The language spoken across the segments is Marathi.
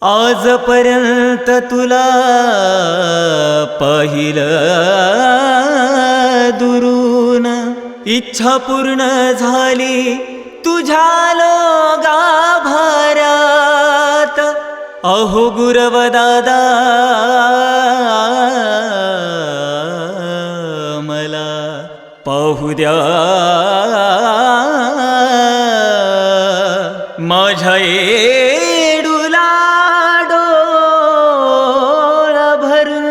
आजपर्यंत तुला पाहिलं दुरून, इच्छा पूर्ण झाली तुझ्या गाभाऱ्यात. अहो गुरव दादा मला पाहू द्या माझ्या येडूला डोळा भरून.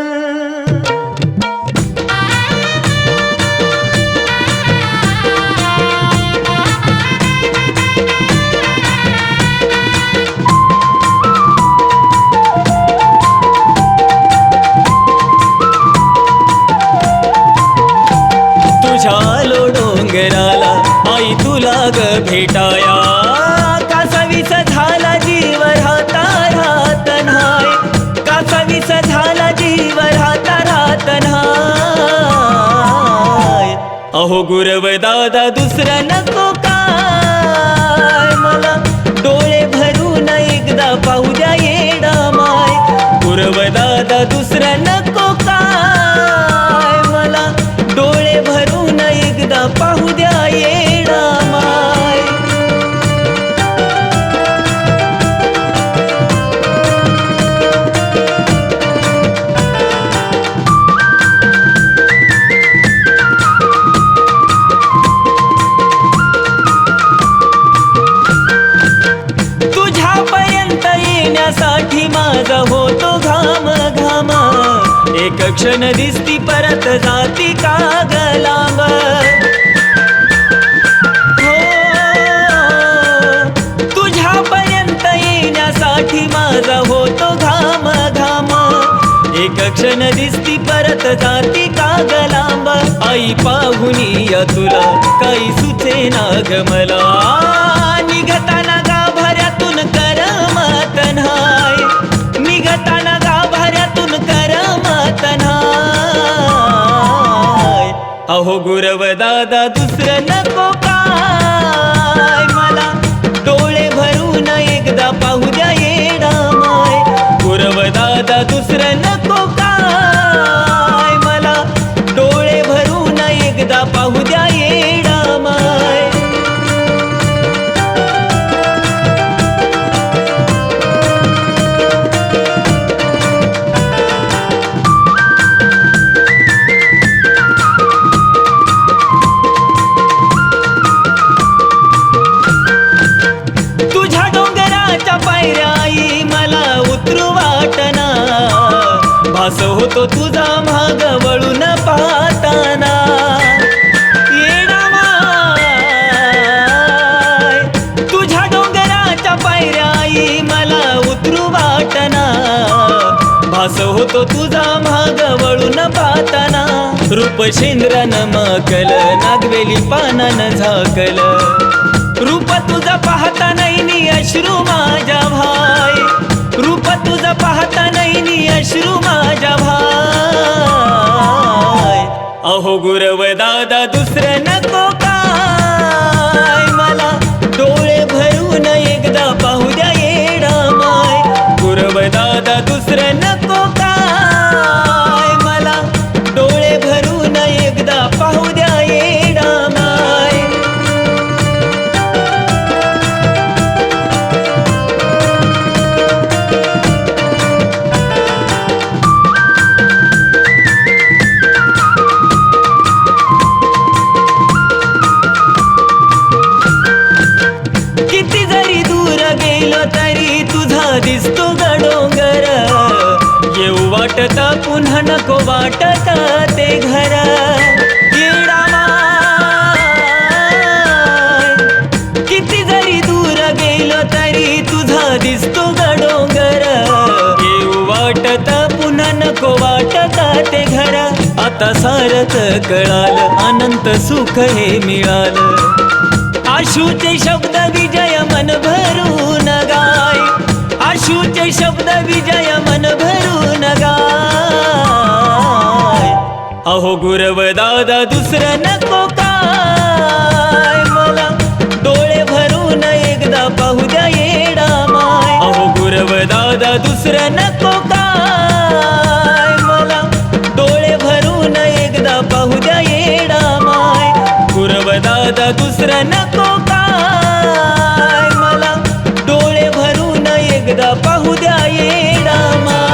तुझ्या लो डोंगराला आई तुला ग भेटाया, कासा विस झाला जीव राहता राहत न्हाय, कासा विस झाला जीव राहता राहत न्हाय. अहो गुरव दादा दुसरं नको काय, मला डोळे भरून एकदा पाहू द्या येडा माय. गुरव दादा दुसरं नको काय, मला डोळे भरून एकदा पाहू द्या येडा माय. तुझ्यापर्यंत येण्यासाठी माझा होतो घाम घाम, एक क्षण दिसती परत जाती का ग लांब. हो तुझ्यापर्यंत येण्यासाठी माझा होतो घाम घाम, एक क्षण दिसती परत जाती का ग लांब. आई पाहुनी या तुला काही सुचेना ग मला, निघताना गाभाऱ्यातून करमत न्हाय, निघताना गाभाऱ्यातून करमत न्हाय. अहो गुरव दादा दुसरं नको काय, मला डोळे भरून एकदा पाहू द्या येडा माय. गुरव दादा दुसरं नको काय, मला डोळे भरून एकदा पाहू द्या येडा माय. पायऱ्याई मला उतरू वाटना, भास होतो तुझा माग वळून पाहताना. येडा माय तुझ्या डोंगराच्या पायऱ्याई मला उतरू वाटना, भास होतो तुझा माग वळून पाहताना. रूप शेंद्रानं मकल नागवेली पानानं झाकल, रूप तुझा पाहता नैनी अश्रू माझ्या भाय, रूप तुझा पाहता नैनी अश्रू माझ्या भाय. अहो गुरव दादा दुसरं नको काय, मला डोळे भरून एकदा पाहू द्या येडा माय. गुरव दादा दुसरं नको काय, मला डोळे भरून एकदा पाहू द्या येडा माय. किती जरी दूर गेलो तरी तुझा दिसतो ग डोंगर, येऊ वाटत पुन्हा नको वाटत ते घर. येडा माय किती जरी दूर गेलो तरी तुझा दिसतो ग डोंगर, येऊ वाटत पुन्हा नको वाटत ते घर. आता सारच कळालं अनंत सुख हे मिळालं, आशूचे शब्द विजय मन भरून गाय, आशूचे शब्द विजय मन भरून गाय. अहो गुरव दादा दुसरं नको काय, मला डोळे भरून एकदा पाहू द्या येडा माय. अहो गुरव गुरव दादा दुसरं नको काय मला, डोळे भरून एकदा पाहू द्या येडा माय. गुरव दादा दुसरं नको काय मला, डोळे भरून एकदा पाहू द्या येडा माय.